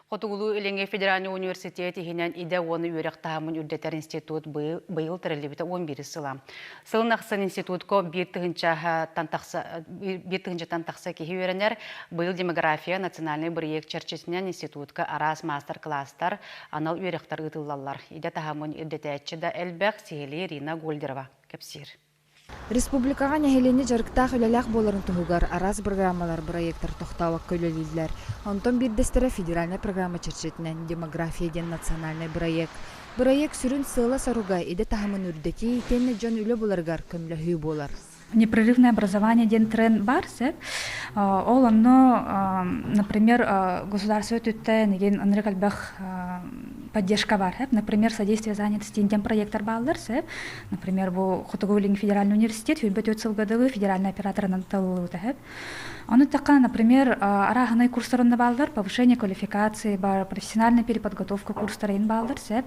Хотугулу Эленге Федеральный университет ихинен иде оны үйрек тахамын үрдетер институт быйыл тірілібіті 11 сыла. Сылын ақсын институтко бір тығынча тантақса кехи өренер быйыл демография национальный проект черчесінен институтка арас мастер-класстар анал үйректар ұтылалар. Иде тахамын үрдететчі да әлбәк сихили Ирина Гольдерова кепсир. Республикаға нәхелене жарықтақ үлеләқ боларын тұғығар араз программалар проекттар тоқтауақ көлелілдер. Онтон бірдестері федеральный программа черчетінен демография ден национальный проект. Проект сүрін сыла саруға иде тахамын үрдеті тенне жон үлі боларғар көмлі болар. Непрерывное образование ден тренд барсеп, ол оно, например, государство тютен, анрекальбах поддержка барсеп, например, содействие занятости ден проектор балдерсеп, например, бу Хотугулин федеральный университет, хюбет өтсілгадығы федеральный оператор нанталылытахеп. Он такая, например, араханай курсторын балдар, повышение квалификации, профессиональная переподготовка курсторын балдерсеп.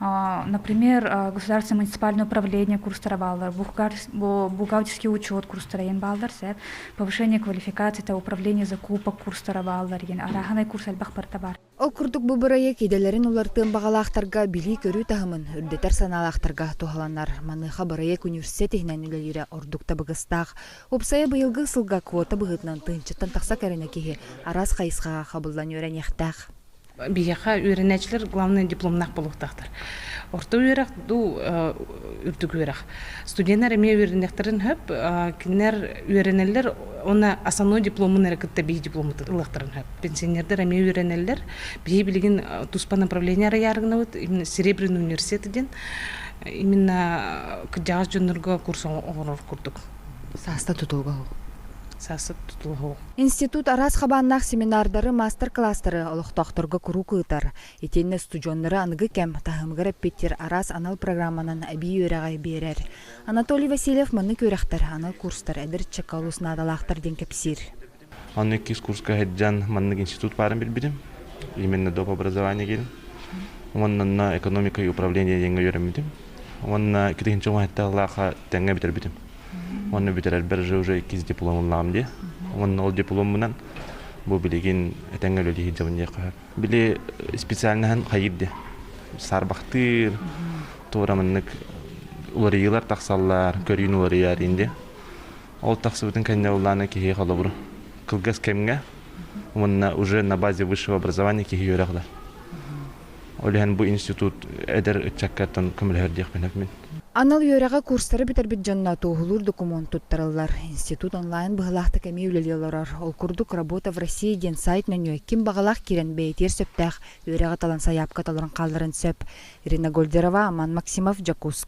Например, государственное муниципальное управление курстора балдар, бухгалтерский учет курстора балдар, повышение квалификации, управление закупок курстора балдар, араханай курс альбах партабар. Ол курдук бу проект иделерин улартын багалаахтарга били көрүү тахымын үрдетер саналаахтарга тухаланар. Маныха проект университетинен үлелире ордукта быгыстах. Опсая быйылгы сылга квота быгытнан тынчыттан такса керенекеге арас кайысқаға кабылдан өренехтах. Бияха үйренәчләр главный дипломнак булуктактар. Орта үйрәк ду үрдүк үйрәк. Студентлар эме үйренәктерин хөп, кинер үйренәләр оны основной дипломын әрекетте би дипломы ылыктырын хөп. Пенсионерлар эме үйренәләр би билген туспа направление ярыгына вот именно Серебряный университетден именно кыжагас жөннөргө курс оңорор курдук. Саста тутулга. Институт арас хабаннах семинардары мастер-класстары олықтақтырға күру кыытар. Етенне студионнары анығы кәм тахымғыр әппеттер арас анал программанан әбей өрәғай берер. Анатолий Васильев мұны көріқтар анал курстар әдір чекалусына адалақтар ден кәпсир. Анны кис курска хэджан маннык институт парын билбидим. Именно доп образование келin. Онна экономика и управление деньги өремидим. Онна китегенче уахатталаха тәңгә битербидим. Оны битерер бер уже 2 дипломын ламды. Оны ол дипломынан бу билеген этеңгеле хиҗабын якыр. Биле специальныхан кайды. Сарбахтыр, торамыннык уларыйлар таксаллар, көрүн уларыяр инде. Ол таксыбытын каналларны кие халыбыр. Кылгас кемгә. Онна уже на базе высшего образования кие йөрәгәләр. Олен бу институт эдер чаккаттан көмөлөр дип беләм. Анал йөрәгә курстары битербит жанна тоғылыр документ туттарылар. Институт онлайн быгылахты кәми үлелеләр. Ол курдук работа в России ден сайтна нөй ким багалах кирен бейтер сөптәх. Йөрәгә талан саяпка таларын калдырын сөп. Ирина Гольдерова, Аман Максимов, Джакус.